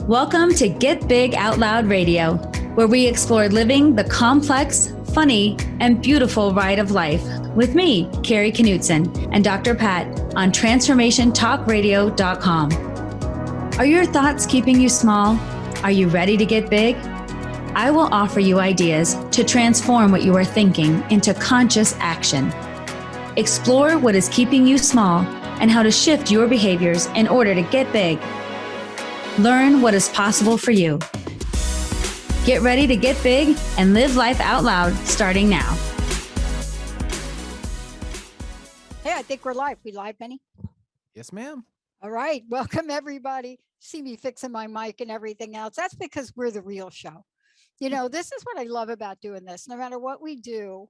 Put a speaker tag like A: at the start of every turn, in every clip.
A: Welcome to Get Big Out Loud Radio, where we explore living the complex, funny, and beautiful ride of life with me, Kari Knutson, and Dr. Pat on TransformationTalkRadio.com. Are your thoughts keeping you small? Are you ready to get big? I will offer you ideas to transform what you are thinking into conscious action. Explore what is keeping you small and how to shift your behaviors in order to get big. Learn what is possible for you. Get ready to get big and live life out loud starting now.
B: Hey, I think we're live. We live, Benny?
C: Yes, ma'am.
B: All right. Welcome, everybody. See me fixing my mic and everything else. That's because we're the real show. You know, this is what I love about doing this. No matter what we do,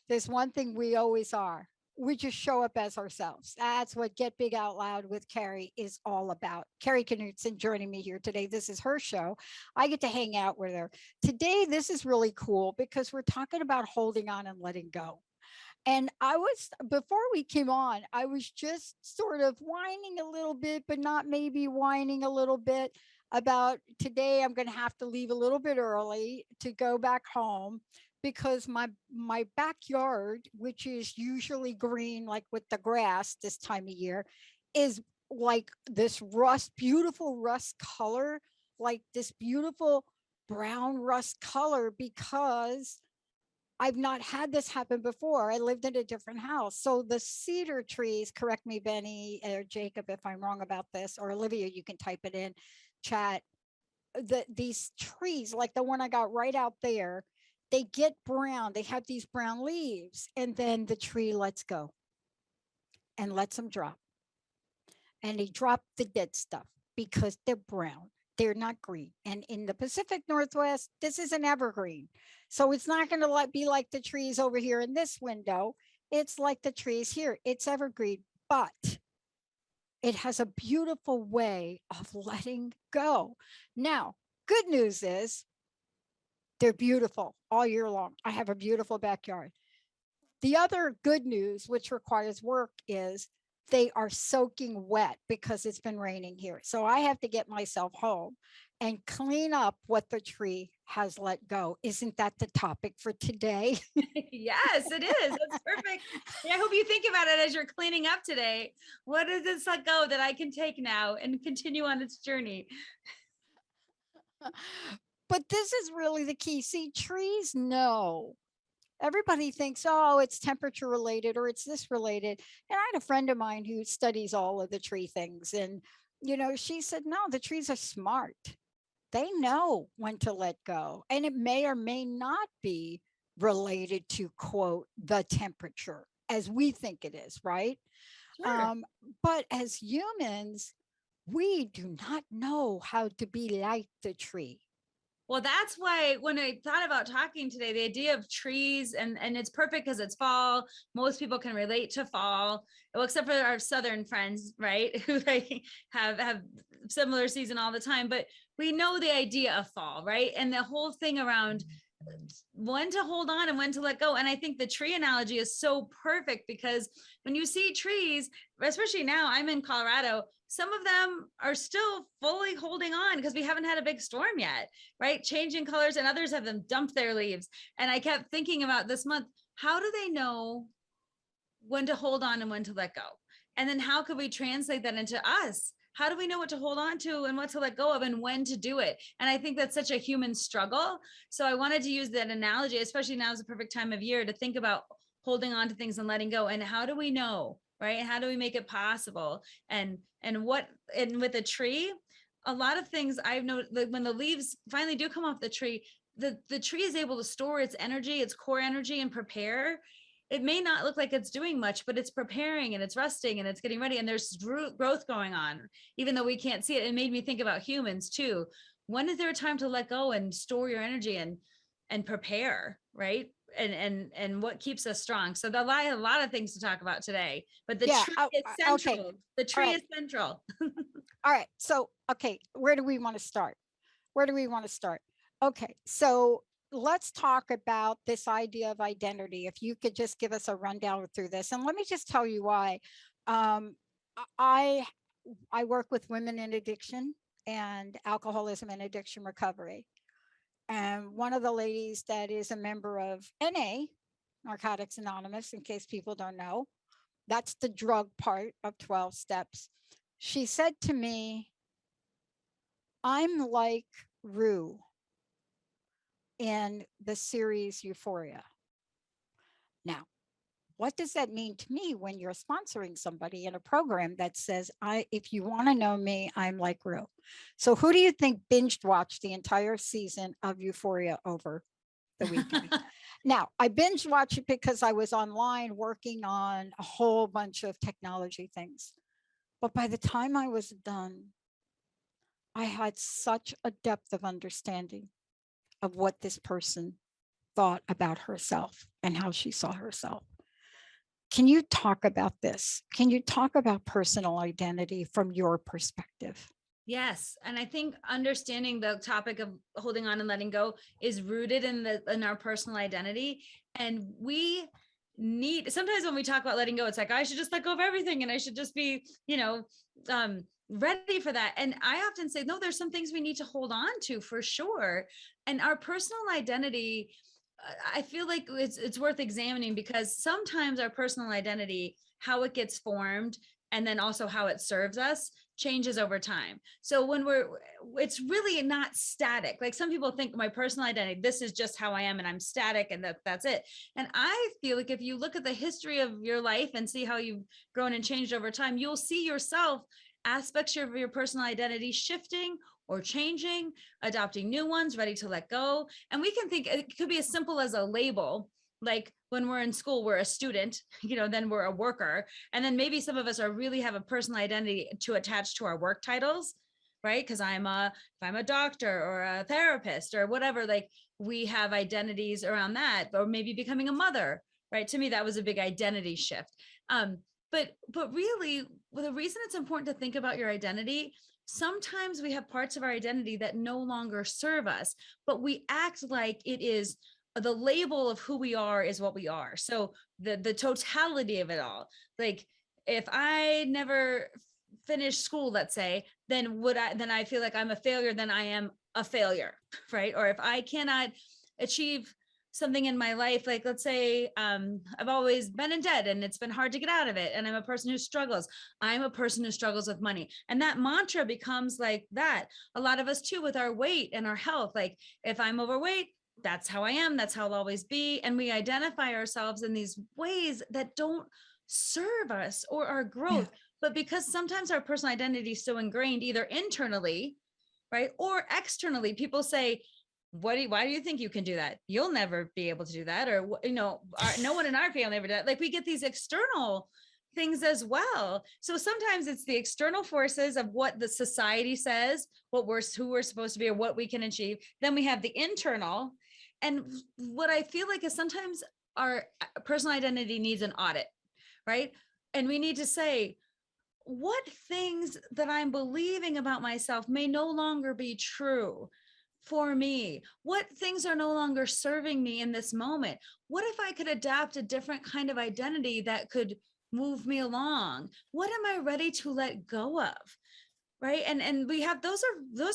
B: there's one thing we always are. We just show up as ourselves. That's what Get Big Out Loud with Kari is all about. Kari Knutson joining me here today. This is her show. I get to hang out with her. Today, this is really cool because we're talking about holding on and letting go. And before we came on, I was just sort of whining a little bit, but not maybe whining a little bit about today. I'm going to have to leave a little bit early to go back home, because my backyard, which is usually green, like with the grass this time of year, is like this beautiful rust color, like this beautiful brown rust color, because I've not had this happen before. I lived in a different house. So the cedar trees, correct me, Benny or Jacob, if I'm wrong about this, or Olivia, you can type it in chat. These trees, like the one I got right out there, they get brown. They have these brown leaves, and then the tree lets go and lets them drop. And they drop the dead stuff because they're brown. They're not green. And in the Pacific Northwest, this is an evergreen. So it's not going to be like the trees over here in this window. It's like the trees here. It's evergreen, but it has a beautiful way of letting go. Now, good news is, they're beautiful all year long. I have a beautiful backyard. The other good news, which requires work, is they are soaking wet because it's been raining here. So I have to get myself home and clean up what the tree has let go. Isn't that the topic for today?
A: Yes, it is. That's perfect. I hope you think about it as you're cleaning up today. What does this let go that I can take now and continue on its journey?
B: But this is really the key. See, trees know. Everybody thinks, oh, it's temperature related or it's this related. And I had a friend of mine who studies all of the tree things. And, you know, she said, no, the trees are smart. They know when to let go. And it may or may not be related to, quote, the temperature as we think it is, right?
A: Sure.
B: But as humans, we do not know how to be like the tree.
A: Well, that's why when I thought about talking today, the idea of trees, and it's perfect because it's fall. Most people can relate to fall, well, except for our southern friends, right? Who like have similar season all the time. But we know the idea of fall, right? And the whole thing around when to hold on and when to let go. And I think the tree analogy is so perfect because when you see trees, especially now, I'm in Colorado, some of them are still fully holding on because we haven't had a big storm yet, right? Changing colors, and others have them dumped their leaves. And I kept thinking about this month, how do they know when to hold on and when to let go? And then how could we translate that into us? How do we know what to hold on to and what to let go of and when to do it? And I think that's such a human struggle. So I wanted to use that analogy, especially now is the perfect time of year to think about holding on to things and letting go. And how do we know, right? How do we make it possible? And with a tree, a lot of things I've noticed, like when the leaves finally do come off the tree is able to store its energy, its core energy, and prepare. It may not look like it's doing much, but it's preparing and it's resting and it's getting ready, and there's growth going on, even though we can't see it. It made me think about humans too. When is there a time to let go and store your energy and prepare, right? And what keeps us strong? So a lot of things to talk about today, but the tree is central. Okay. The tree is central.
B: All right. So, okay, where do we want to start? Okay, so let's talk about this idea of identity. If you could just give us a rundown through this, and let me just tell you why. Um, I I work with women in addiction and alcoholism and addiction recovery. And one of the ladies that is a member of NA, Narcotics Anonymous, in case people don't know, that's the drug part of 12 steps. She said to me, I'm like Rue in the series Euphoria. Now, what does that mean to me when you're sponsoring somebody in a program that says, if you want to know me, I'm like Rue? So who do you think binged watched the entire season of Euphoria over the weekend? Now, I binge watched it because I was online working on a whole bunch of technology things. But by the time I was done, I had such a depth of understanding of what this person thought about herself and how she saw herself. Can you talk about this? Can you talk about personal identity from your perspective?
A: Yes. And I think understanding the topic of holding on and letting go is rooted in our personal identity. And we need, sometimes when we talk about letting go, it's like, I should just let go of everything. And I should just be, ready for that. And I often say, no, there's some things we need to hold on to for sure. And our personal identity, I feel like it's worth examining, because sometimes our personal identity, how it gets formed, and then also how it serves us, changes over time. So when it's really not static. Like some people think my personal identity, this is just how I am and I'm static and that's it. And I feel like if you look at the history of your life and see how you've grown and changed over time, you'll see yourself, aspects of your personal identity shifting or changing, adopting new ones, ready to let go. And we can think it could be as simple as a label. Like when we're in school, we're a student, then we're a worker. And then maybe some of us really have a personal identity to attach to our work titles, right? Because if I'm a doctor or a therapist or whatever, like we have identities around that, or maybe becoming a mother, right? To me, that was a big identity shift. But really, the reason it's important to think about your identity, sometimes we have parts of our identity that no longer serve us, but we act like it is the label of who we are is what we are. So the totality of it all, like if I never finished school, let's say, then I feel like I'm a failure, then I am a failure, right? Or if I cannot achieve something in my life, like let's say I've always been in debt and it's been hard to get out of it, and I'm a person who struggles, I'm a person who struggles with money, and that mantra becomes like that. A lot of us too, with our weight and our health, like if I'm overweight, that's how I am, that's how I'll always be. And we identify ourselves in these ways that don't serve us or our growth. Yeah. But because sometimes our personal identity is so ingrained, either internally, right, or externally, people say, why do you think you can do that? You'll never be able to do that. Or, no one in our family ever did. Like we get these external things as well. So sometimes it's the external forces of what the society says, who we're supposed to be, or what we can achieve. Then we have the internal. And what I feel like is sometimes our personal identity needs an audit, right? And we need to say, what things that I'm believing about myself may no longer be true for me? What things are no longer serving me in this moment? What if I could adapt a different kind of identity that could move me along? What am I ready to let go of? Right. And we have, those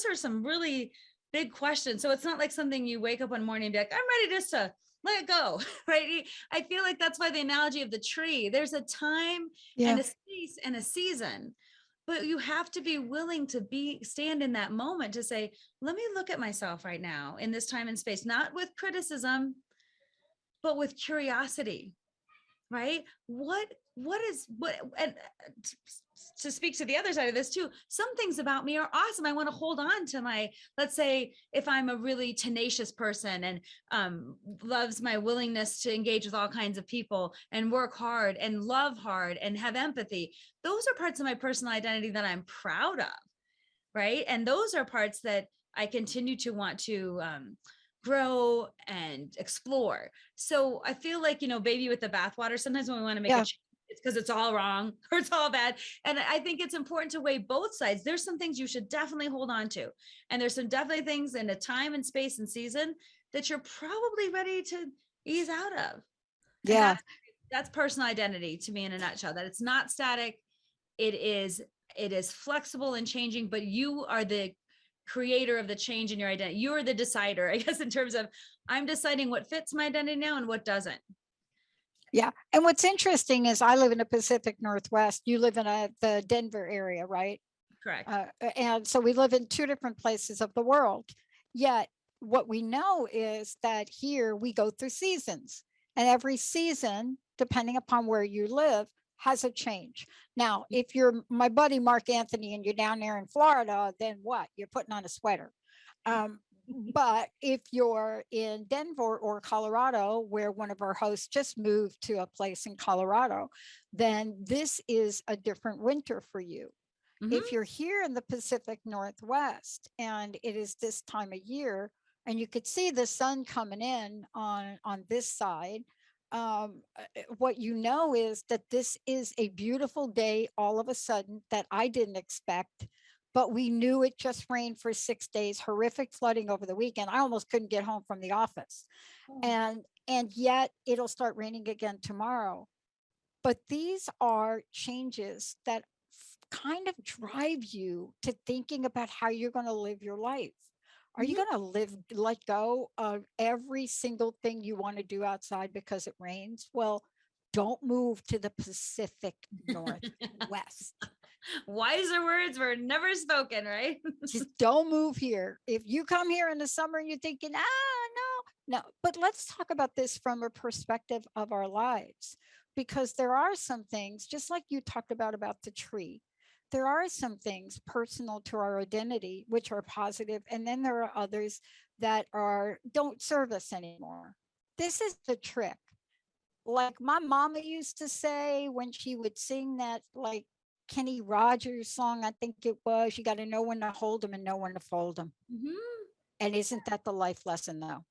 A: are some really big questions. So it's not like something you wake up one morning and be like, I'm ready just to let it go. Right. I feel like that's why the analogy of the tree, there's a time and a space and a season, but you have to be willing to stand in that moment to say, let me look at myself right now in this time and space, not with criticism, but with curiosity. Right? What and to speak to the other side of this too, some things about me are awesome. I want to hold on to my, let's say if I'm a really tenacious person and loves my willingness to engage with all kinds of people and work hard and love hard and have empathy, those are parts of my personal identity that I'm proud of, right? And those are parts that I continue to want to grow and explore. So I feel like, baby with the bathwater, sometimes when we want to make a change, it's because it's all wrong or it's all bad. And I think it's important to weigh both sides. There's some things you should definitely hold on to. And there's some definitely things in a time and space and season that you're probably ready to ease out of. And
B: Yeah.
A: that's personal identity to me in a nutshell, that it's not static. It is flexible and changing, but you are the creator of the change in your identity. You're the decider, I guess, in terms of I'm deciding what fits my identity now and what doesn't.
B: Yeah. And what's interesting is I live in the Pacific Northwest. You live in the Denver area, right?
A: Correct.
B: And so we live in two different places of the world. Yet what we know is that here we go through seasons, and every season, depending upon where you live, has a change. Now, if you're my buddy Mark Anthony and you're down there in Florida, then what? You're putting on a sweater. But if you're in Denver or Colorado, where one of our hosts just moved to a place in Colorado, then this is a different winter for you.
A: Mhm.
B: If you're here in the Pacific Northwest and it is this time of year, and you could see the sun coming in on this side, what you know is that this is a beautiful day all of a sudden that I didn't expect, but we knew it just rained for 6 days, horrific flooding over the weekend. I almost couldn't get home from the office.
A: Oh.
B: And yet it'll start raining again tomorrow. But these are changes that kind of drive you to thinking about how you're going to live your life. Are you
A: Mhm.
B: going to let go of every single thing you want to do outside because it rains? Well, don't move to the Pacific Northwest.
A: Wiser words were never spoken, right?
B: Just don't move here. If you come here in the summer and you're thinking, no. But let's talk about this from a perspective of our lives, because there are some things, just like you talked about the tree, there are some things personal to our identity, which are positive, and then there are others that don't serve us anymore. This is the trick. Like my mama used to say when she would sing that, like, Kenny Rogers song, I think it was, you got to know when to hold them and know when to fold them.
A: Mhm.
B: And isn't that the life lesson though?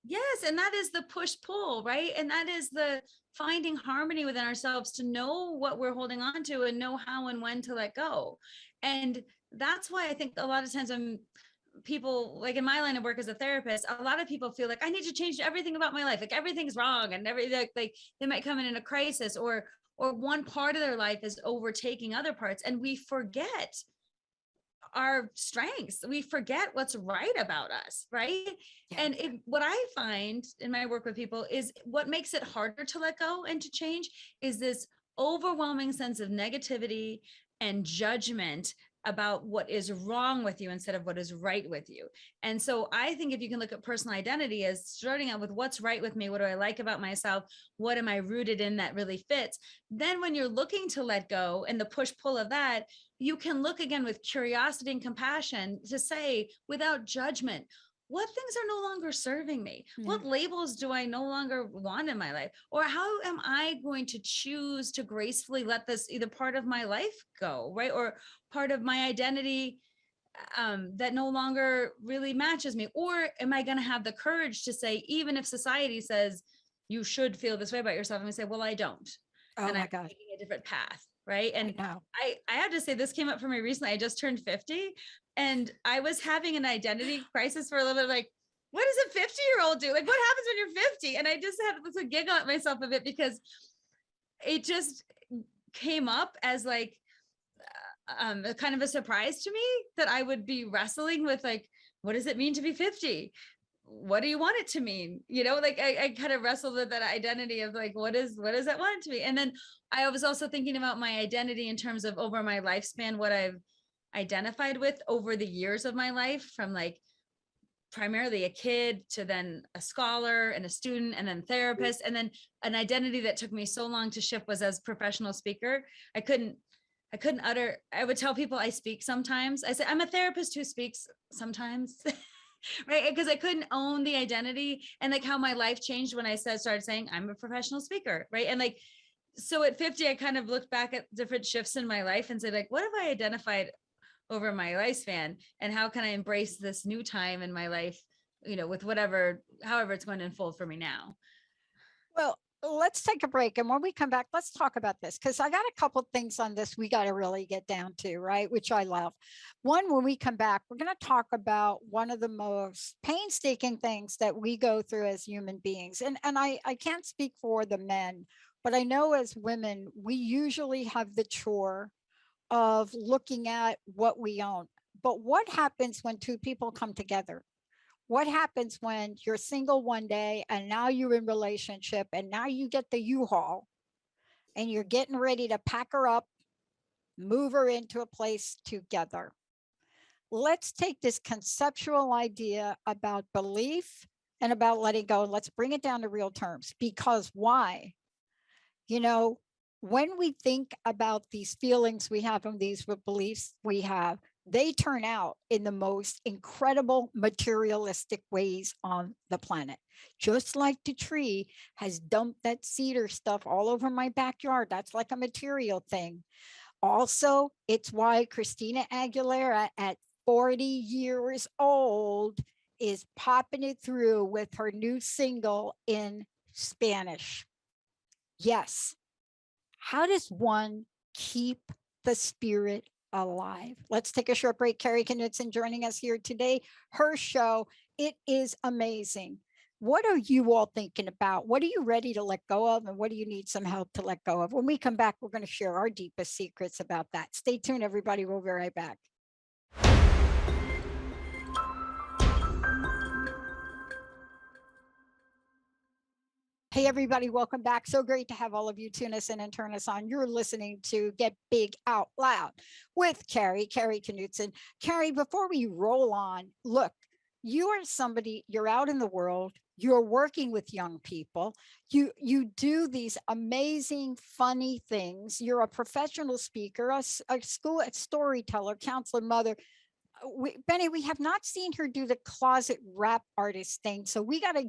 A: Yes, and that is the push pull, right? And that is the finding harmony within ourselves to know what we're holding on to and know how and when to let go. And that's why I think a lot of times when people, like in my line of work as a therapist, a lot of people feel like I need to change everything about my life, like everything's wrong and everything, like they might come in a crisis, or one part of their life is overtaking other parts, and we forget our strengths. We forget what's right about us, right?
B: Yeah.
A: And what I find in my work with people is what makes it harder to let go and to change is this overwhelming sense of negativity and judgment about what is wrong with you instead of what is right with you. And so I think if you can look at personal identity as starting out with what's right with me, what do I like about myself, what am I rooted in that really fits, then when you're looking to let go and the push pull of that, you can look again with curiosity and compassion to say, without judgment, what things are no longer serving me?
B: Yeah.
A: What labels do I no longer want in my life? Or how am I going to choose to gracefully let this either part of my life go, right? Or part of my identity that no longer really matches me? Or am I going to have the courage to say, even if society says you should feel this way about yourself, I'm going to say, well, I don't.
B: Oh
A: And
B: my
A: I'm
B: God.
A: taking a different path. Right.
B: I
A: And
B: know.
A: I have to say, this came up for me recently. I just turned 50 and I was having an identity crisis for a little bit, like, what does a 50-year-old do? Like, what happens when you're 50? And I just had to giggle at myself a bit because it just came up as like a kind of a surprise to me that I would be wrestling with, like, what does it mean to be 50? What do you want it to mean? You know, like I kind of wrestled with that identity of like, what does that want to be? And then I was also thinking about my identity in terms of over my lifespan, what I've identified with over the years of my life, from like primarily a kid to then a scholar and a student and then therapist. And then an identity that took me so long to shift was as professional speaker. I couldn't utter, I would tell people I speak sometimes. I say I'm a therapist who speaks sometimes. Right, because I couldn't own the identity, and like how my life changed when I started saying I'm a professional speaker, right? And like, so at 50 I kind of looked back at different shifts in my life and said, like, what have I identified over my lifespan, and how can I embrace this new time in my life, you know, with however it's going to unfold for me now.
B: Well, let's take a break. And when we come back, let's talk about this, because I got a couple of things on this we got to really get down to, right? Which I love. One, when we come back, we're going to talk about one of the most painstaking things that we go through as human beings. And I can't speak for the men, but I know as women, we usually have the chore of looking at what we own. But what happens when two people come together? What happens when you're single one day and now you're in relationship and now you get the U-Haul and you're getting ready to pack her up, move her into a place together? Let's take this conceptual idea about belief and about letting go, and let's bring it down to real terms. Because why? You know, when we think about these feelings we have and these beliefs we have, they turn out in the most incredible materialistic ways on the planet. Just like the tree has dumped that cedar stuff all over my backyard. That's like a material thing. Also, it's why Christina Aguilera at 40 years old is popping it through with her new single in Spanish. Yes. How does one keep the spirit alive? Let's take a short break. Kari Knutson joining us here today. Her show, it is amazing. What are you all thinking about? What are you ready to let go of? And what do you need some help to let go of? When we come back, we're going to share our deepest secrets about that. Stay tuned, everybody. We'll be right back. Hey, everybody, welcome back. So great to have all of you tune us in and turn us on. You're listening to Get Big Out Loud with Kari Knutson. Kari, before we roll on, look, you are somebody, you're out in the world, you're working with young people, you do these amazing, funny things. You're a professional speaker, a storyteller, counselor, mother. Benny, we have not seen her do the closet rap artist thing, so we gotta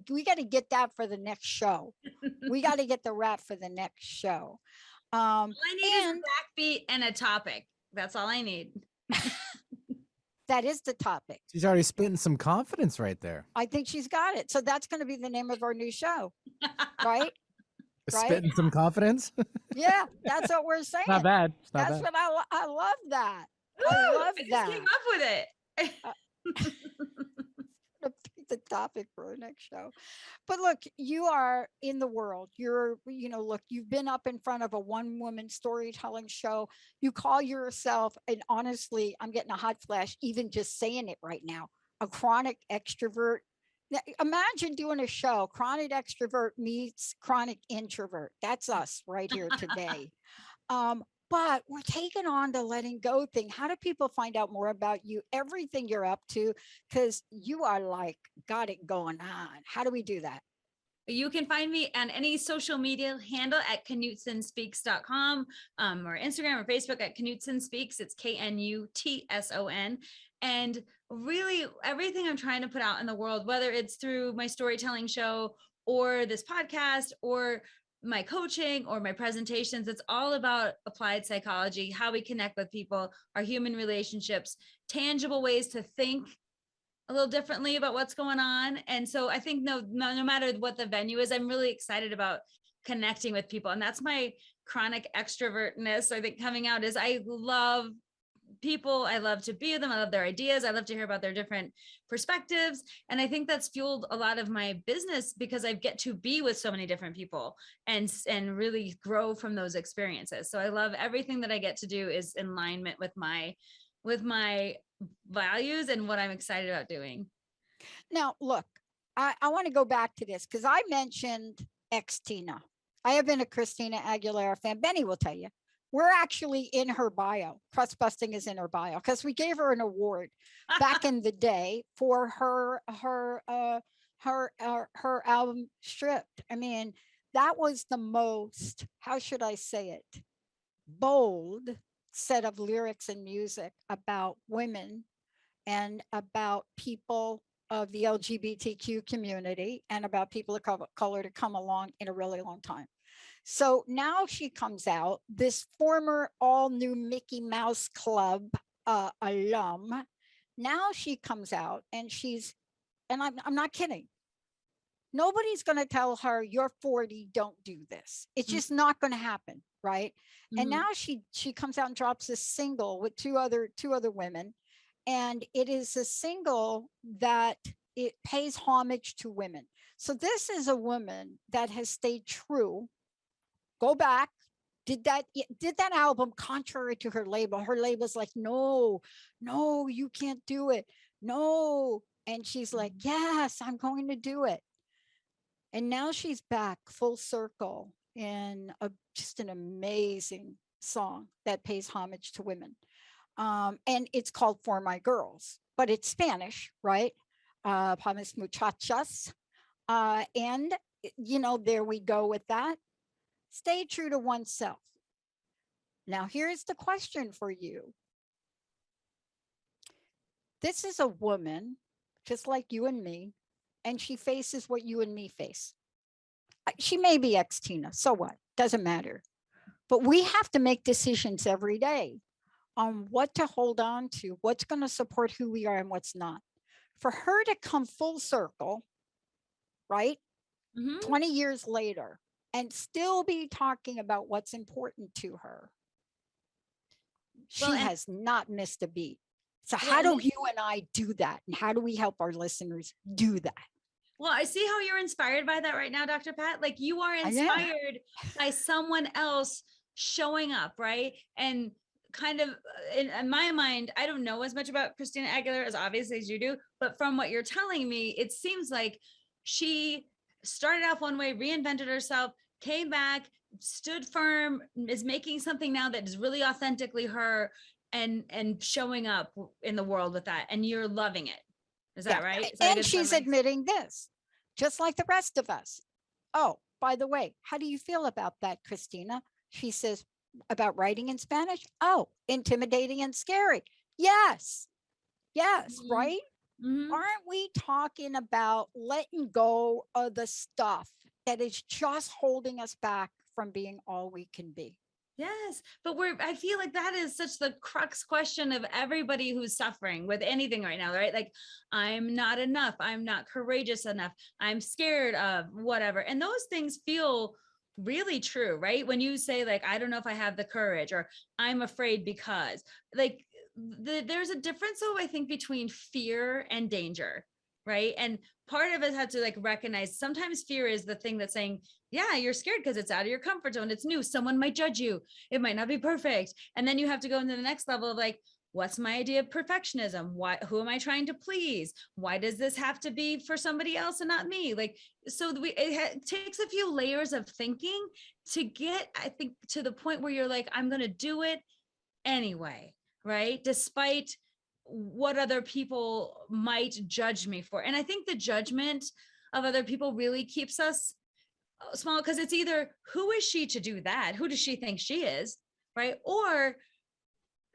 B: get that for the next show. We got to get the rap for the next show.
A: All I need is a backbeat and a topic. That's all I need.
B: That is the topic.
C: She's already spitting some confidence right there.
B: I think she's got it. So that's going to be the name of our new show, right?
C: Spitting some confidence.
B: Yeah, that's what we're saying.
C: Not bad.
B: That's what I love that.
A: Ooh,
B: I love
A: I just
B: that.
A: came up with it.
B: The topic for our next show. But look, you are in the world. Look, you've been up in front of a one-woman storytelling show. You call yourself, and honestly, I'm getting a hot flash even just saying it right now, a chronic extrovert. Now, imagine doing a show, chronic extrovert meets chronic introvert. That's us right here today. But we're taking on the letting go thing. How do people find out more about you, everything you're up to? Because you are like, got it going on. How do we do that?
A: You can find me on any social media handle at knutsonspeaks.com or Instagram or Facebook at Knutson Speaks. It's KNUTSON. And really everything I'm trying to put out in the world, whether it's through my storytelling show or this podcast or my coaching or my presentations, it's all about applied psychology, how we connect with people, our human relationships, tangible ways to think a little differently about what's going on. And so I think no matter what the venue is, I'm really excited about connecting with people. And that's my chronic extrovertness, I think, coming out is I love people. I love to be with them. I love their ideas. I love to hear about their different perspectives. And I think that's fueled a lot of my business because I get to be with so many different people and really grow from those experiences. So I love everything that I get to do is in alignment with my values and what I'm excited about doing.
B: Now, look, I want to go back to this because I mentioned ex-Tina. I have been a Christina Aguilera fan. Benny will tell you. We're actually in her bio. Crust busting is in her bio because we gave her an award back in the day for her album Stripped. I mean, that was the most, how should I say it, bold set of lyrics and music about women and about people of the LGBTQ community and about people of color to come along in a really long time. So now she comes out, this former all new Mickey Mouse Club alum. Now she comes out and I'm not kidding, Nobody's going to tell her you're 40, don't do this. It's just not going to happen, right? And
A: Mhm.
B: now she comes out and drops a single with two other women, and it is a single that it pays homage to women. So this is a woman that has stayed true. Go back, did that album contrary to her label. Her label's like, no, you can't do it. No. And she's like, yes, I'm going to do it. And now she's back full circle in just an amazing song that pays homage to women. And it's called For My Girls, but it's Spanish, right? Pa mis muchachas. And, there we go with that. Stay true to oneself. Now, here's the question for you. This is a woman, just like you and me, and she faces what you and me face. She may be ex-Tina, so what? Doesn't matter. But we have to make decisions every day on what to hold on to, what's going to support who we are and what's not. For her to come full circle, right? 20 years later, and still be talking about what's important to her. She has not missed a beat. So how do you and I do that? And how do we help our listeners do that?
A: Well, I see how you're inspired by that right now, Dr. Pat. Like you are inspired by someone else showing up, right? And kind of in my mind, I don't know as much about Christina Aguilera as obviously as you do, but from what you're telling me, it seems like she started off one way, reinvented herself, came back, stood firm, is making something now that is really authentically her and showing up in the world with that. And you're loving it. Is that right?
B: And she's admitting this, just like the rest of us. Oh, by the way, how do you feel about that, Christina? She says, about writing in Spanish? Oh, intimidating and scary. Yes, right? Aren't we talking about letting go of the stuff that is just holding us back from being all we can be?
A: Yes, but I feel like that is such the crux question of everybody who's suffering with anything right now, right? Like, I'm not enough. I'm not courageous enough. I'm scared of whatever. And those things feel really true, right? When you say like, I don't know if I have the courage, or I'm afraid because, like, there's a difference, though, I think, between fear and danger, right? And part of it had to like recognize sometimes fear is the thing that's saying, yeah, you're scared because it's out of your comfort zone. It's new. Someone might judge you. It might not be perfect. And then you have to go into the next level of like, what's my idea of perfectionism? Who am I trying to please? Why does this have to be for somebody else and not me? Like, so it takes a few layers of thinking to get, I think, to the point where you're like, I'm going to do it anyway, right? Despite what other people might judge me for. And I think the judgment of other people really keeps us small, because it's either who is she to do that? Who does she think she is? Right. Or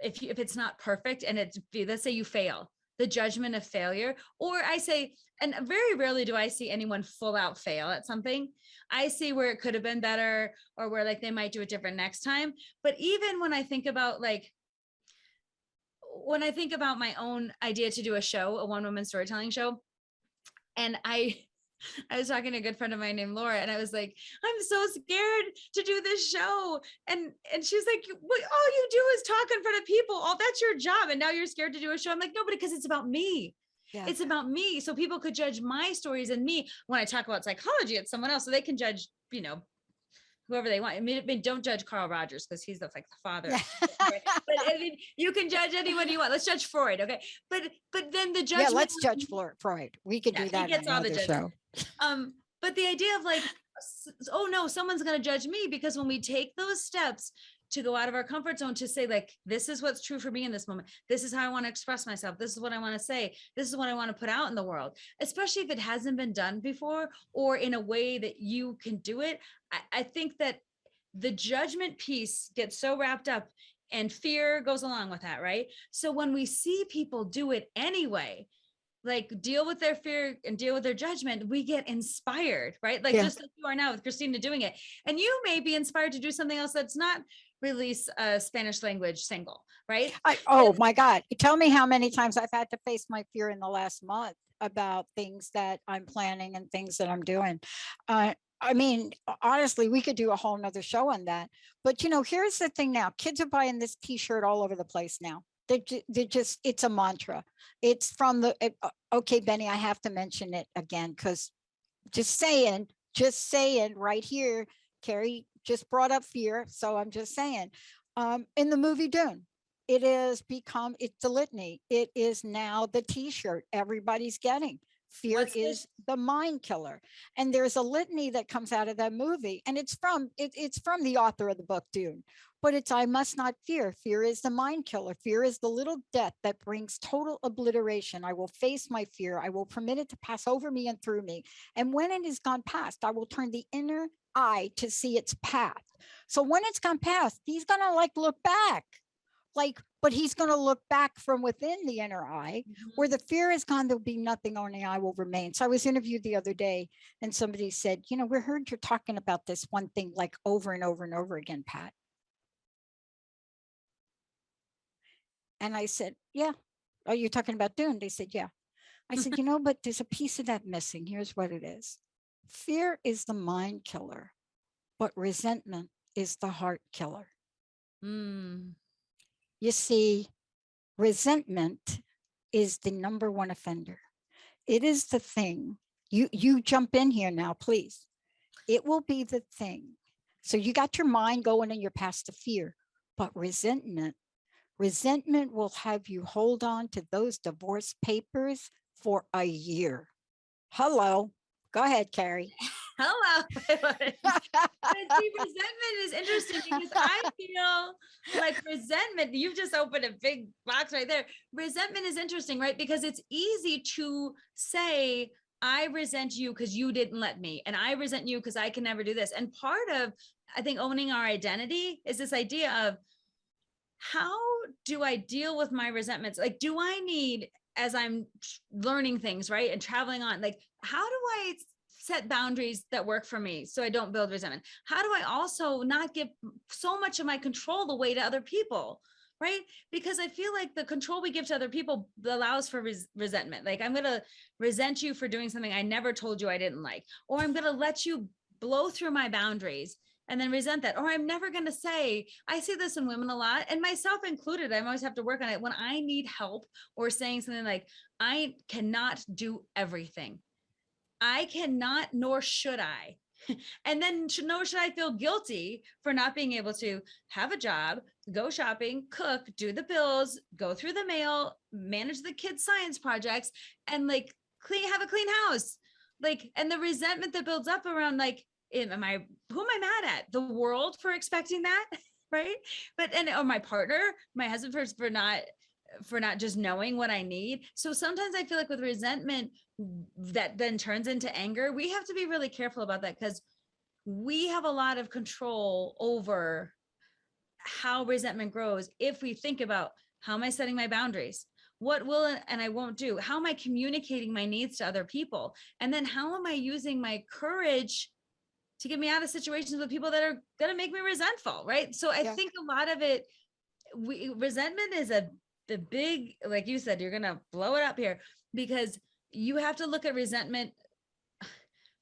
A: if it's not perfect and it's, let's say you fail, the judgment of failure, or I say, and very rarely do I see anyone full out fail at something. I see where it could have been better, or where like they might do it different next time. But even when I think about my own idea to do a show, a one-woman storytelling show, and I was talking to a good friend of mine named Laura, and I was like, I'm so scared to do this show. And she's like, what, all you do is talk in front of people. Oh, that's your job. And now you're scared to do a show. I'm like, no, but because it's about me. Yeah. It's about me. So people could judge my stories and me. When I talk about psychology, it's someone else. So they can judge, whoever they want. I mean, don't judge Carl Rogers because he's the father. But I mean, you can judge anyone you want. Let's judge Freud, okay? But then the judgment.
B: Yeah, let's judge Freud. We can do that. He gets all the show.
A: But the idea of like, oh no, someone's going to judge me, because when we take those steps to go out of our comfort zone to say like, this is what's true for me in this moment. This is how I want to express myself. This is what I want to say. This is what I want to put out in the world, especially if it hasn't been done before or in a way that you can do it. I think that the judgment piece gets so wrapped up, and fear goes along with that, right? So when we see people do it anyway, like deal with their fear and deal with their judgment, we get inspired, right? Like just like you are now with Christina doing it. And you may be inspired to do something else that's not release a Spanish language single, right?
B: My God. Tell me how many times I've had to face my fear in the last month. about things that I'm planning and things that I'm doing. I mean, honestly, we could do a whole nother show on that. But here's the thing now. Kids are buying this t-shirt all over the place now. They're just, it's a mantra. It's from okay, Benny, I have to mention it again, because just saying right here, Kari just brought up fear. So I'm just saying, in the movie Dune, it's the litany. It is now the t-shirt everybody's getting. Fear is the mind killer. And there's a litany that comes out of that movie. And it's from the author of the book Dune. But it's, I must not fear. Fear is the mind killer. Fear is the little death that brings total obliteration. I will face my fear. I will permit it to pass over me and through me. And when it is gone past, I will turn the inner eye to see its path. So when it's gone past, he's going to look back. But he's going to look back from within the inner eye. Where the fear is gone, there'll be nothing, only I will remain. So I was interviewed the other day and somebody said, we heard you're talking about this one thing over and over and over again, Pat. And I said, yeah. Oh, you're talking about Dune? They said, yeah. I said, but there's a piece of that missing. Here's what it is. Fear is the mind killer, but resentment is the heart killer. You see, resentment is the number one offender. It is the thing. You jump in here now, please. It will be the thing. So you got your mind going and you're past the fear, but resentment will have you hold on to those divorce papers for a year. Hello. Go ahead, Kari.
A: Hello. See, resentment is interesting because I feel like resentment, you've just opened a big box right there. Resentment is interesting, right? Because it's easy to say, I resent you because you didn't let me, and I resent you because I can never do this. And part of, I think, owning our identity is this idea of, how do I deal with my resentments? Do I need, as I'm learning things, right, and traveling on, how do I set boundaries that work for me so I don't build resentment? How do I also not give so much of my control away to other people, right? Because I feel like the control we give to other people allows for resentment. I'm going to resent you for doing something I never told you I didn't like, or I'm going to let you blow through my boundaries and then resent that. Or I'm never going to say, I see this in women a lot, and myself included, I always have to work on it. When I need help or saying something like, I cannot do everything. I cannot, nor should I. And then nor should I feel guilty for not being able to have a job, go shopping, cook, do the bills, go through the mail, manage the kids' science projects, and have a clean house. And the resentment that builds up around who am I mad at? The world for expecting that, right? Or my partner, my husband for not just knowing what I need. So sometimes I feel like with resentment that then turns into anger, we have to be really careful about that, because we have a lot of control over how resentment grows if we think about, how am I setting my boundaries? What will and I won't do? How am I communicating my needs to other people? And then how am I using my courage to get me out of situations with people that are going to make me resentful, right? So I think a lot of it, resentment is the big, like you said, you're going to blow it up here, because you have to look at resentment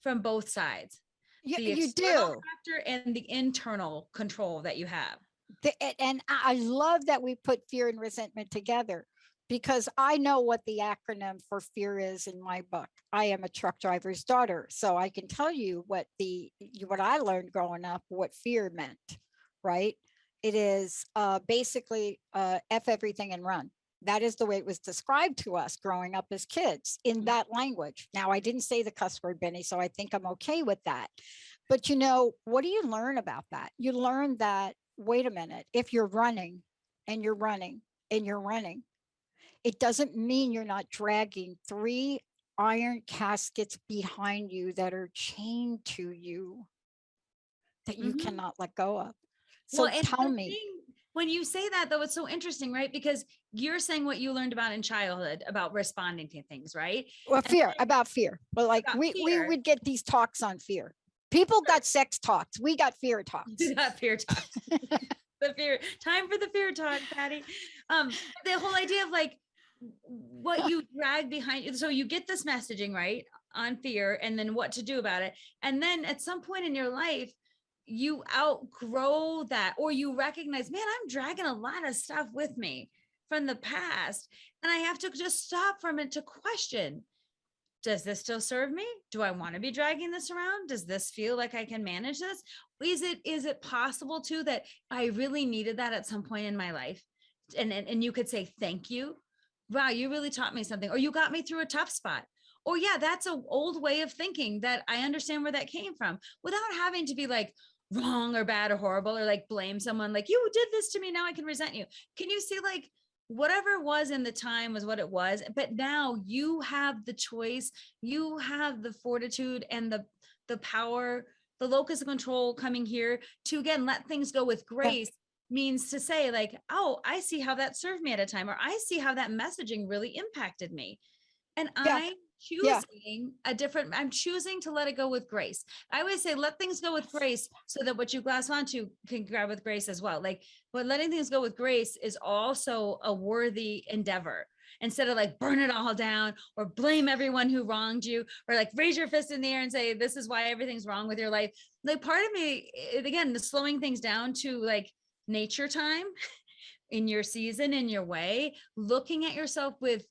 A: from both sides. You do. Factor and the internal control that you have.
B: And I love that we put fear and resentment together, because I know what the acronym for fear is in my book. I am a truck driver's daughter, so I can tell you what I learned growing up, what fear meant, right? It is basically F everything and run. That is the way it was described to us growing up as kids in that language. Now, I didn't say the cuss word, Benny, so I think I'm okay with that. But what do you learn about that? You learn that, wait a minute, if you're running and you're running and you're running, it doesn't mean you're not dragging 3 iron caskets behind you that are chained to you that you cannot let go of. So tell me.
A: When you say that, though, it's so interesting, right? Because you're saying what you learned about in childhood about responding to things, right?
B: Well, about fear. But we would get these talks on fear. People got sex talks. We got fear talks.
A: We got fear talks. Time for the fear talk, Patty. The whole idea of what you drag behind you. So you get this messaging, right, on fear, and then what to do about it. And then at some point in your life, you outgrow that, or you recognize, man, I'm dragging a lot of stuff with me from the past. And I have to just stop for a minute to question, does this still serve me? Do I want to be dragging this around? Does this feel like I can manage this? Is it possible too that I really needed that at some point in my life? And you could say, thank you. Wow, you really taught me something, or you got me through a tough spot. Oh yeah, that's an old way of thinking that I understand where that came from, without having to be like wrong or bad or horrible, or like blame someone like, you did this to me, now I can resent you. Can you see, like, whatever was in the time was what it was, but now you have the choice, you have the fortitude and the power, the locus of control coming here to, again, let things go with grace. Means to say, like, oh, I see how that served me at a time, or I see how that messaging really impacted me. And I'm choosing I'm choosing to let it go with grace. I always say, let things go with grace, so that what you grasp onto can grab with grace as well. Like, but letting things go with grace is also a worthy endeavor. Instead of like burn it all down, or blame everyone who wronged you, or like raise your fist in the air and say, this is why everything's wrong with your life. Like, part of me, again, the slowing things down to like nature time in your season, in your way, looking at yourself with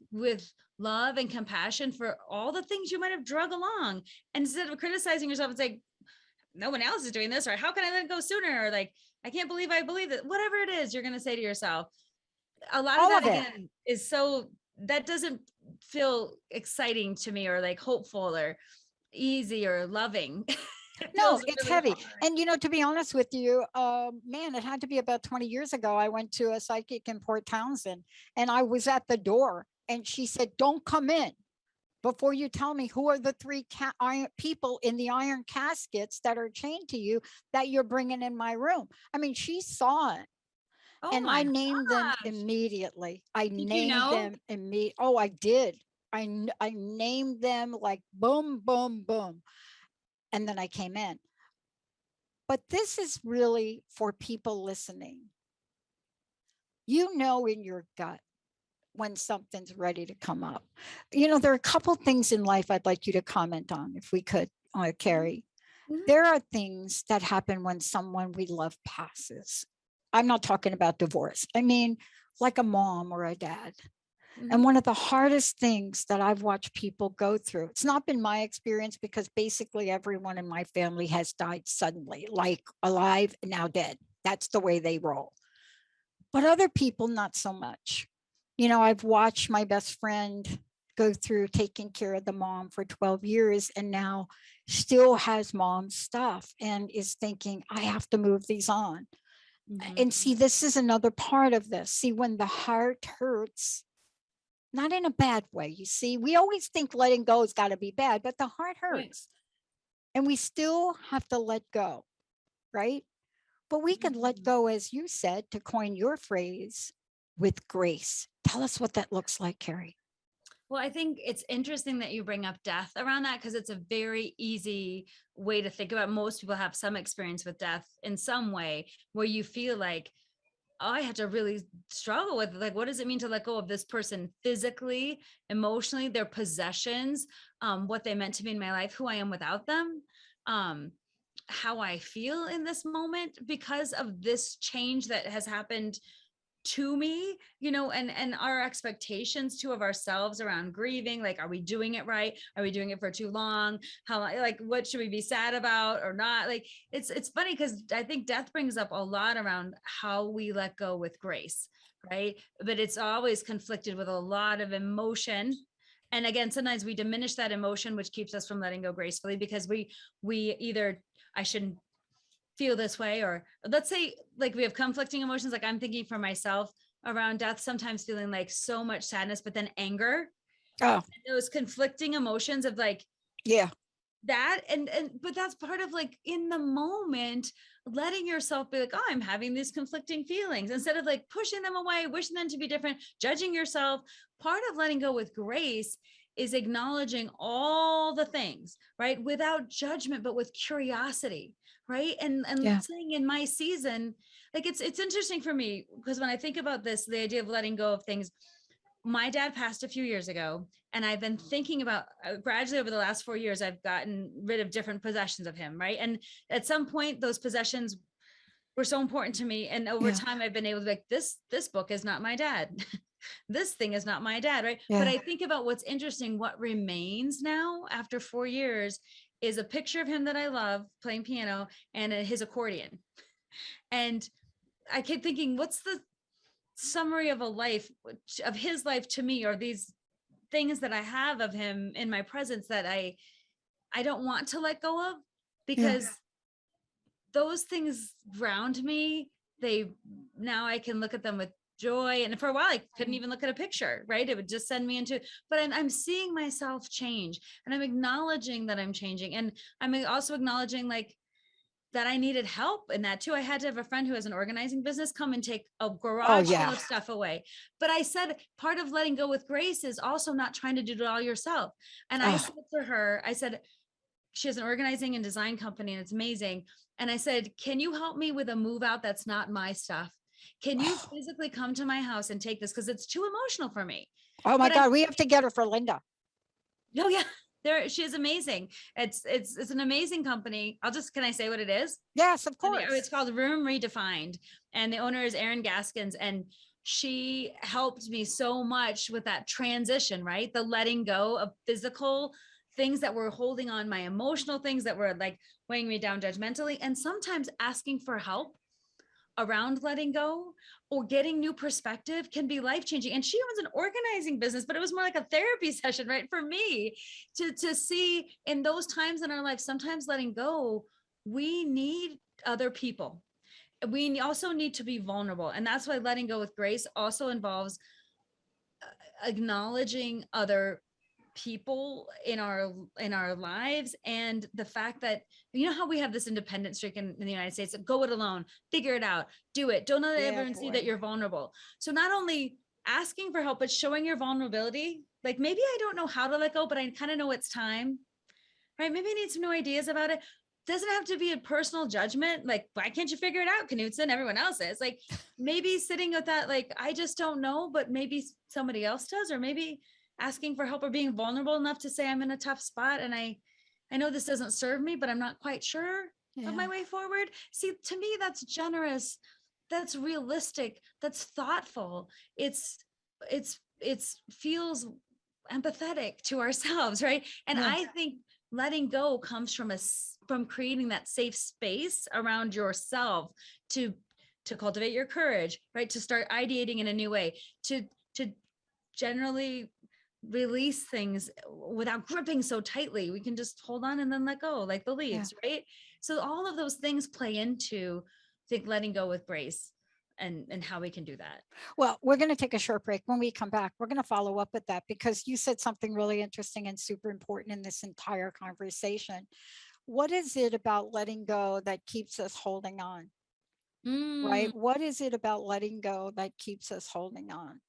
A: love and compassion for all the things you might have drug along. And instead of criticizing yourself, it's like, no one else is doing this, or how can I let it go sooner? Or like, I can't believe I believe it. Whatever it is, you're going to say to yourself, a lot of that again is so, that doesn't feel exciting to me, or like hopeful or easy or loving.
B: No, it's really heavy. Hard. And, to be honest with you, man, it had to be about 20 years ago. I went to a psychic in Port Townsend, and I was at the door, and she said, don't come in before you tell me who are the three people in the iron caskets that are chained to you that you're bringing in my room. I mean, she saw it. Oh, and I named them immediately. I named them immediately. Oh, I did. I named them like boom, boom, boom. And then I came in. But this is really for people listening. In your gut when something's ready to come up. There are a couple things in life I'd like you to comment on, if we could, Kari. Mm-hmm. There are things that happen when someone we love passes. I'm not talking about divorce. I mean, like a mom or a dad. Mm-hmm. And one of the hardest things that I've watched people go through, it's not been my experience, because basically everyone in my family has died suddenly, like alive and now dead. That's the way they roll. But other people, not so much. I've watched my best friend go through taking care of the mom for 12 years and now still has mom stuff and is thinking, I have to move these on. Mm-hmm. And see, this is another part of this. See, when the heart hurts, not in a bad way. You see, we always think letting go has got to be bad, but the heart hurts. Right. And we still have to let go, right? But we can let go, as you said, to coin your phrase, with grace. Tell us what that looks like, Kari.
A: Well, I think it's interesting that you bring up death around that, because it's a very easy way to think about. Most people have some experience with death in some way, where you feel like, oh, I have to really struggle with, like, what does it mean to let go of this person physically, emotionally, their possessions, what they meant to me in my life, who I am without them, how I feel in this moment because of this change that has happened to me, and our expectations too of ourselves around grieving. Like, are we doing it right? Are we doing it for too long? How, like, what should we be sad about or not? Like, it's funny, because I think death brings up a lot around how we let go with grace, right? But it's always conflicted with a lot of emotion. And again, sometimes we diminish that emotion, which keeps us from letting go gracefully, because we either, I shouldn't feel this way, or let's say, like, we have conflicting emotions. Like, I'm thinking for myself around death, sometimes feeling like so much sadness, but then anger. And those conflicting emotions of like, that, and but that's part of, like, in the moment, letting yourself be like, oh, I'm having these conflicting feelings, instead of like pushing them away, wishing them to be different, judging yourself. Part of letting go with grace is acknowledging all the things, right? Without judgment, but with curiosity. Right. And saying, in my season, like, it's interesting for me, because when I think about this, the idea of letting go of things, my dad passed a few years ago, and I've been thinking about gradually over the last 4 years, I've gotten rid of different possessions of him. Right. And at some point, those possessions were so important to me. And over time, I've been able to be like, this book is not my dad. This thing is not my dad. Right.
B: Yeah.
A: But I think about what's interesting, what remains now after 4 years is a picture of him that I love playing piano and his accordion. And I kept thinking, what's the summary of of his life to me, or these things that I have of him in my presence that I don't want to let go of, because those things ground me. Now I can look at them with joy. And for a while, I couldn't even look at a picture, right? It would just send me into, but I'm seeing myself change, and I'm acknowledging that I'm changing. And I'm also acknowledging like that I needed help in that too. I had to have a friend who has an organizing business come and take a garage full of stuff away. But I said, part of letting go with grace is also not trying to do it all yourself. And I said to her, I said, she has an organizing and design company and it's amazing. And I said, can you help me with a move out that's not my stuff? Can you physically come to my house and take this? Because it's too emotional for me.
B: Oh my God, we have to get her for Linda.
A: Oh yeah. She is amazing. It's an amazing company. Can I say what it is?
B: Yes, of course.
A: It's called Room Redefined. And the owner is Erin Gaskins. And she helped me so much with that transition, right? The letting go of physical things that were holding on, my emotional things that were like weighing me down judgmentally. And sometimes asking for help around letting go or getting new perspective can be life-changing. And she owns an organizing business, but it was more like a therapy session, right? For me to see in those times in our life, sometimes letting go, we need other people. We also need to be vulnerable. And that's why letting go with grace also involves acknowledging other people in our lives, and the fact that, you know how we have this independent streak in the United States, go it alone, figure it out, do it, don't let everyone see that you're vulnerable. So not only asking for help, but showing your vulnerability. Like, maybe I don't know how to let go, but I kind of know it's time, right? Maybe I need some new ideas about it. Doesn't have to be a personal judgment. Like, why can't you figure it out, Knutson? Everyone else is. Like, maybe sitting with that, like, I just don't know, but maybe somebody else does, or maybe asking for help or being vulnerable enough to say, I'm in a tough spot and I know this doesn't serve me, but I'm not quite sure of my way forward. See, to me, that's generous. That's realistic. That's thoughtful. It's feels empathetic to ourselves, right? And I think letting go comes from creating that safe space around yourself to cultivate your courage, right? To start ideating in a new way, to generally release things without gripping so tightly. We can just hold on and then let go, like the leaves, right? So all of those things play into, I think, letting go with grace and how we can do that.
B: Well, we're going to take a short break. When we come back, we're going to follow up with that, because you said something really interesting and super important in this entire conversation. What is it about letting go that keeps us holding on? Right? What is it about letting go that keeps us holding on?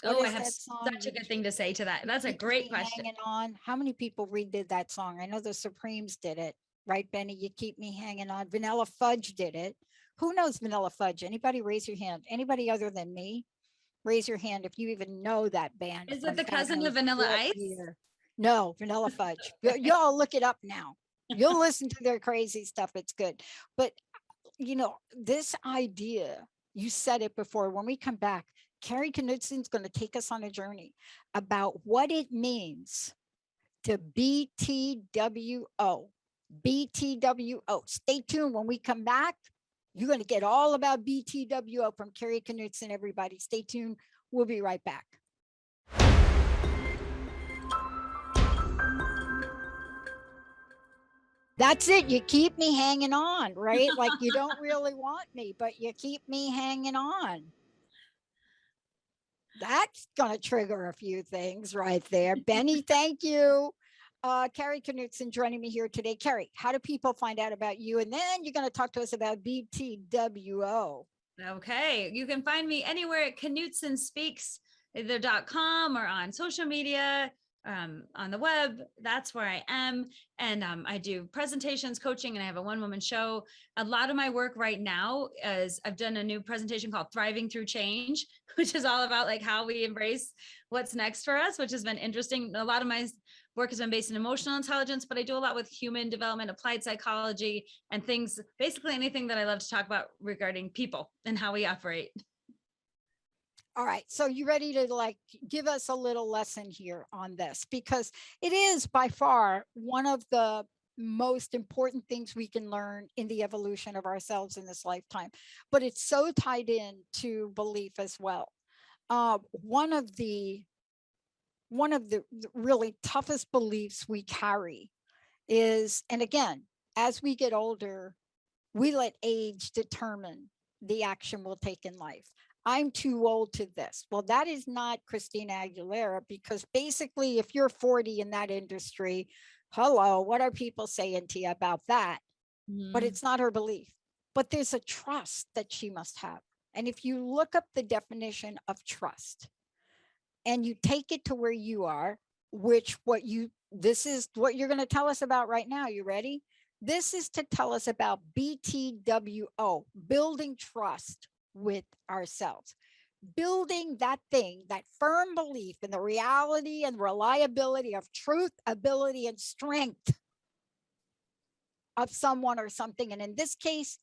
A: I have such a good thing to say to that. That's a great question.
B: Hanging on. How many people redid that song? I know the Supremes did it, right, Benny? You keep me hanging on. Vanilla Fudge did it. Who knows Vanilla Fudge? Anybody raise your hand? Anybody other than me? Raise your hand if you even know that band.
A: Is it the cousin of Vanilla Ice?
B: No, Vanilla Fudge. Y'all look it up now. You'll listen to their crazy stuff. It's good. But, you know, this idea, you said it before. When we come back, Kari Knutson's going to take us on a journey about what it means to BTWO. BTWO. Stay tuned. When we come back, you're going to get all about BTWO from Kari Knutson, everybody. Stay tuned. We'll be right back. That's it. You keep me hanging on, right? Like, you don't really want me, but you keep me hanging on. That's going to trigger a few things right there. Benny, thank you. Kari Knutson joining me here today. Kari, how do people find out about you? And then you're going to talk to us about BTWO.
A: Okay. You can find me anywhere at Knutson Speaks, either .com or on social media. on the web. That's where I am. And I do presentations, coaching, and I have a one-woman show. A lot of my work right now is I've done a new presentation called Thriving Through Change, which is all about like how we embrace what's next for us, which has been interesting. A lot of my work has been based in emotional intelligence, but I do a lot with human development, applied psychology, and things, basically anything that I love to talk about regarding people and how we operate.
B: All right. So you ready to like give us a little lesson here on this? Because it is by far one of the most important things we can learn in the evolution of ourselves in this lifetime, but it's so tied in to belief as well. One of the really toughest beliefs we carry is, and again, as we get older, we let age determine the action we'll take in life. I'm too old to this. Well, that is not Christina Aguilera, because basically, if you're 40 in that industry, hello, what are people saying to you about that? But it's not her belief. But there's a trust that she must have. And if you look up the definition of trust and you take it to where you are, this is what you're going to tell us about right now. You ready? This is to tell us about BTWO, building trust with ourselves, building that thing, that firm belief in the reality and reliability of truth, ability, and strength of someone or something. And in this case,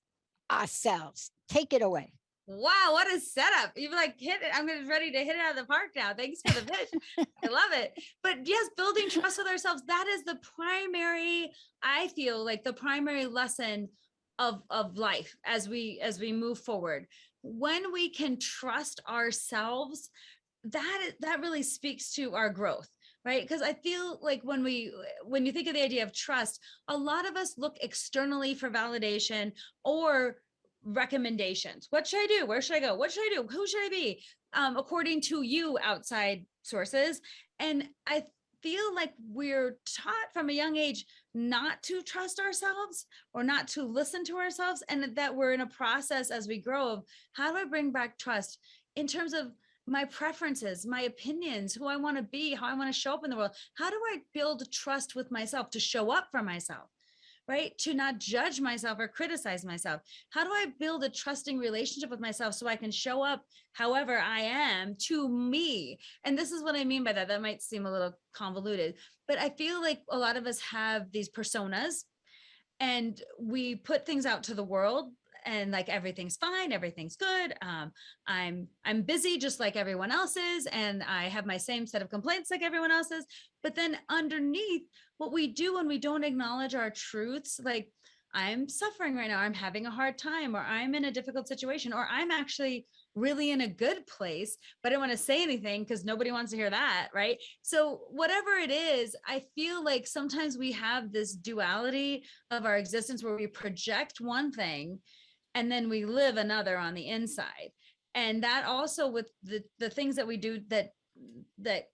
B: ourselves. Take it away.
A: Wow, what a setup. You've like hit it. I'm ready to hit it out of the park now. Thanks for the pitch. I love it. But yes, building trust with ourselves, that is the primary, I feel like the primary lesson of life as we move forward. When we can trust ourselves, that really speaks to our growth, right? Because I feel like when you think of the idea of trust, a lot of us look externally for validation or recommendations. What should I do? Where should I go? What should I do? Who should I be? According to you, outside sources. And I feel like we're taught from a young age not to trust ourselves or not to listen to ourselves, and that we're in a process as we grow of how do I bring back trust in terms of my preferences, my opinions, who I want to be, how I want to show up in the world. How do I build trust with myself to show up for myself? Right? To not judge myself or criticize myself. How do I build a trusting relationship with myself so I can show up however I am to me? And this is what I mean by that. That might seem a little convoluted, but I feel like a lot of us have these personas and we put things out to the world and like everything's fine, everything's good. I'm busy just like everyone else is, and I have my same set of complaints like everyone else is. But then underneath, what we do when we don't acknowledge our truths, like I'm suffering right now, I'm having a hard time, or I'm in a difficult situation, or I'm actually really in a good place, but I don't want to say anything because nobody wants to hear that, right? So whatever it is, I feel like sometimes we have this duality of our existence where we project one thing and then we live another on the inside. And that also with the things that we do that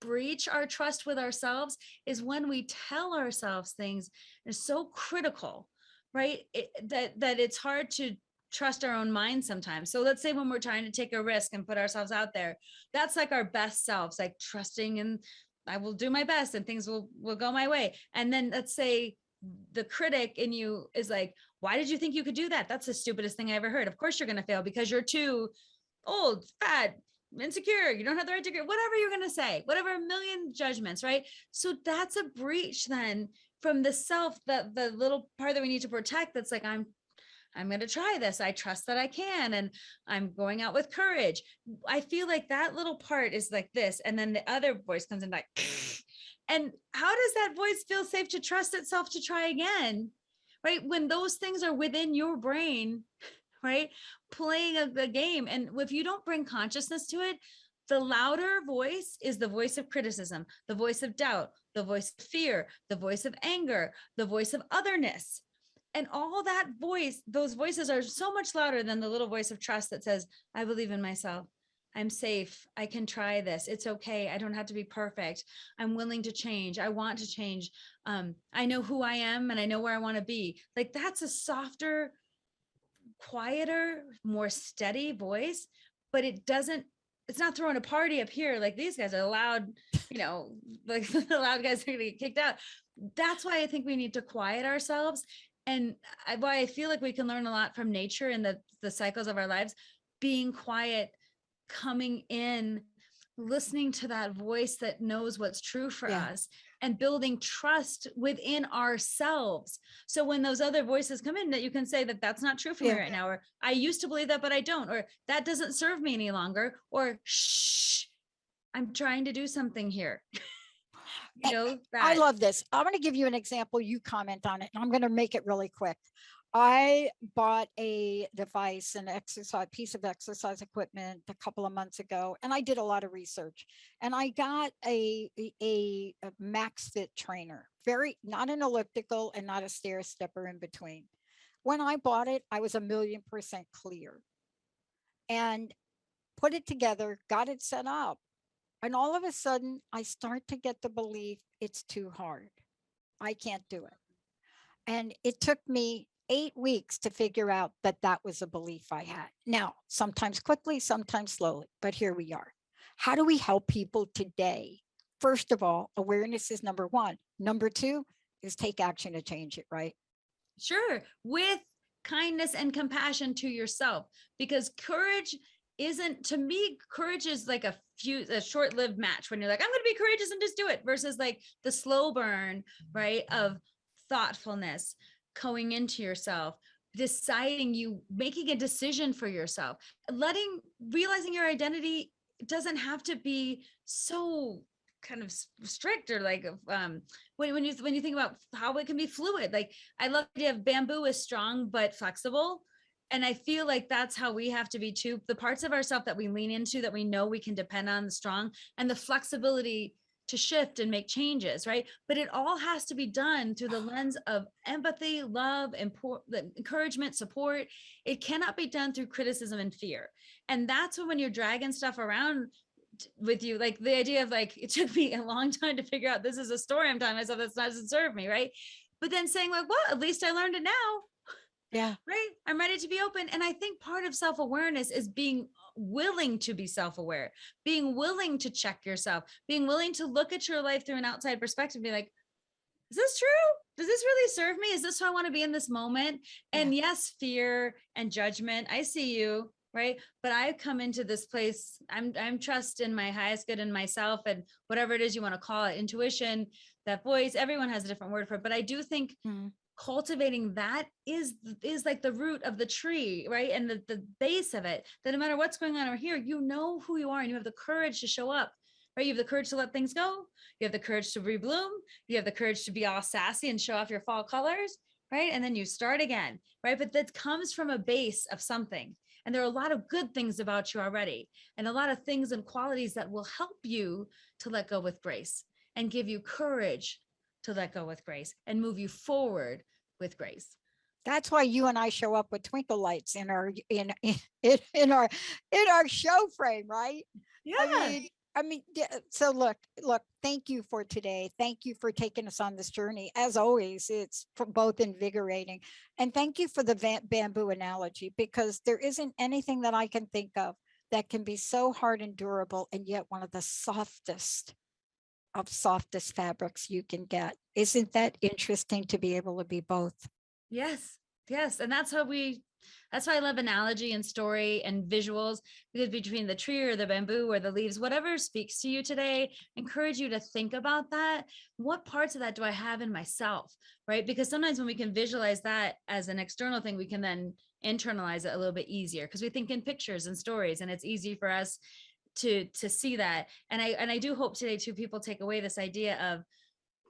A: breach our trust with ourselves is when we tell ourselves things are so critical, right? That it's hard to trust our own mind sometimes. So let's say when we're trying to take a risk and put ourselves out there, that's like our best selves, like trusting and I will do my best and things will go my way. And then let's say the critic in you is like, why did you think you could do that? That's the stupidest thing I ever heard. Of course you're going to fail because you're too old, fat, insecure, you don't have the right degree, whatever you're going to say, whatever, a million judgments, right? So that's a breach then from the self, that the little part that we need to protect. That's like, I'm going to try this. I trust that I can. And I'm going out with courage. I feel like that little part is like this. And then the other voice comes in like, and how does that voice feel safe to trust itself to try again? Right? When those things are within your brain, right? Playing a game. And if you don't bring consciousness to it, the louder voice is the voice of criticism, the voice of doubt, the voice of fear, the voice of anger, the voice of otherness. And all that voice, those voices are so much louder than the little voice of trust that says, I believe in myself. I'm safe. I can try this. It's okay. I don't have to be perfect. I'm willing to change. I want to change. I know who I am and I know where I want to be. Like that's a softer, quieter, more steady voice, but it doesn't it's not throwing a party up here like these guys are loud, like the loud guys are going to get kicked out. That's why I think we need to quiet ourselves. And why I feel like we can learn a lot from nature and the cycles of our lives, being quiet, coming in, listening to that voice that knows what's true for us, and building trust within ourselves. So when those other voices come in, that you can say that that's not true for me right now, or I used to believe that, but I don't, or that doesn't serve me any longer, or shh, I'm trying to do something here.
B: I love this. I'm going to give you an example. You comment on it, and I'm going to make it really quick. I bought a device, piece of exercise equipment a couple of months ago, and I did a lot of research, and I got a max fit trainer, not an elliptical and not a stair stepper in between. When I bought it, I was 1,000,000% clear, and put it together, got it set up. And all of a sudden, I start to get the belief it's too hard. I can't do it. And it took me 8 weeks to figure out that was a belief I had. Now, sometimes quickly, sometimes slowly, but here we are. How do we help people today? First of all, awareness is number one. Number two is take action to change it, right?
A: Sure. With kindness and compassion to yourself, because courage isn't, to me, courage is like a short-lived match when you're like, I'm going to be courageous and just do it, versus like the slow burn, right, of thoughtfulness, going into yourself, deciding, making a decision for yourself, realizing your identity doesn't have to be so kind of strict, or like when you think about how it can be fluid. Like, I love the idea of bamboo is strong but flexible. And I feel like that's how we have to be too. The parts of ourselves that we lean into, that we know we can depend on, the strong, and the flexibility to shift and make changes, right? But it all has to be done through the lens of empathy, love, encouragement, support. It cannot be done through criticism and fear. And that's when you're dragging stuff around with you, like the idea of like, it took me a long time to figure out this is a story I'm telling myself that doesn't serve me, right? But then saying like, well, at least I learned it now.
B: Yeah.
A: Right. I'm ready to be open. And I think part of self-awareness is being willing to be self-aware, being willing to check yourself, being willing to look at your life through an outside perspective, be like, is this true? Does this really serve me? Is this how I want to be in this moment? And yes, fear and judgment. I see you, right? But I come into this place, I'm trust in my highest good in myself, and whatever it is you want to call it, intuition, that voice, everyone has a different word for it. But I do think cultivating that is like the root of the tree, right? And the base of it, that no matter what's going on over here, you know who you are, and you have the courage to show up, right? You have the courage to let things go. You have the courage to rebloom. You have the courage to be all sassy and show off your fall colors, right? And then you start again, right? But that comes from a base of something. And there are a lot of good things about you already, and a lot of things and qualities that will help you to let go with grace, and give you courage to let go with grace, and move you forward with grace.
B: That's why you and I show up with twinkle lights in our show frame, right?
A: Yeah.
B: I mean, so look, thank you for today. Thank you for taking us on this journey. As always, it's both invigorating, and thank you for the bamboo analogy, because there isn't anything that I can think of that can be so hard and durable, and yet one of the softest fabrics you can get. Isn't that interesting to be able to be both?
A: Yes. And that's why I love analogy and story and visuals, because between the tree or the bamboo or the leaves, whatever speaks to you today, encourage you to think about that. What parts of that do I have in myself, right? Because sometimes when we can visualize that as an external thing, we can then internalize it a little bit easier, because we think in pictures and stories, and it's easy for us to see that. And I do hope today too, people take away this idea of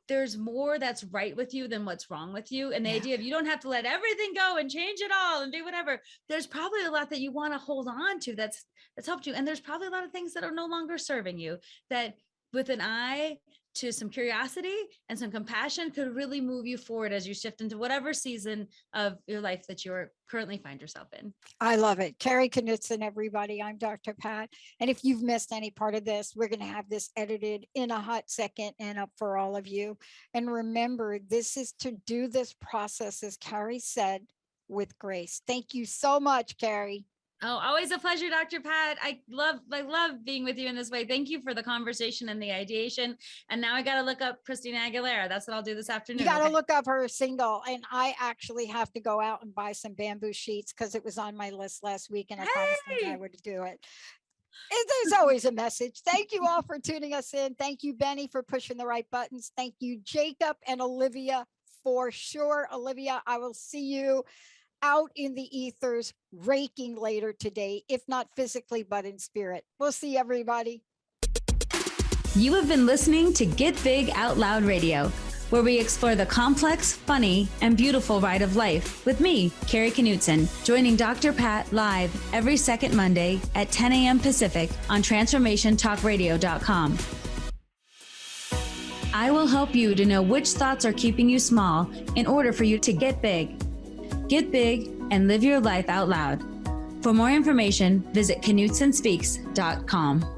A: there's more that's right with you than what's wrong with you. And the idea of you don't have to let everything go and change it all and do whatever. There's probably a lot that you want to hold on to that's helped you. And there's probably a lot of things that are no longer serving you, that with an eye to some curiosity and some compassion could really move you forward as you shift into whatever season of your life that you're currently find yourself in.
B: I love it. Kari Knutson, everybody. I'm Dr. Pat. And if you've missed any part of this, we're going to have this edited in a hot second and up for all of you. And remember, this is to do this process, as Kari said, with grace. Thank you so much, Kari.
A: Oh, always a pleasure, Dr. Pat. I love being with you in this way. Thank you for the conversation and the ideation. And now I got to look up Christina Aguilera. That's what I'll do this afternoon.
B: You got to look up her single. And I actually have to go out and buy some bamboo sheets because it was on my list last week and I promised them I would do it. There's always a message. Thank you all for tuning us in. Thank you, Benny, for pushing the right buttons. Thank you, Jacob and Olivia, for sure. Olivia, I will see you out in the ethers raking later today, if not physically, but in spirit. We'll see everybody.
A: You have been listening to Get Big Out Loud Radio, where we explore the complex, funny, and beautiful ride of life with me, Kari Knutson, joining Dr. Pat live every second Monday at 10 a.m. Pacific on TransformationTalkRadio.com. I will help you to know which thoughts are keeping you small in order for you to get big. Get big and live your life out loud. For more information, visit KnutsonSpeaks.com.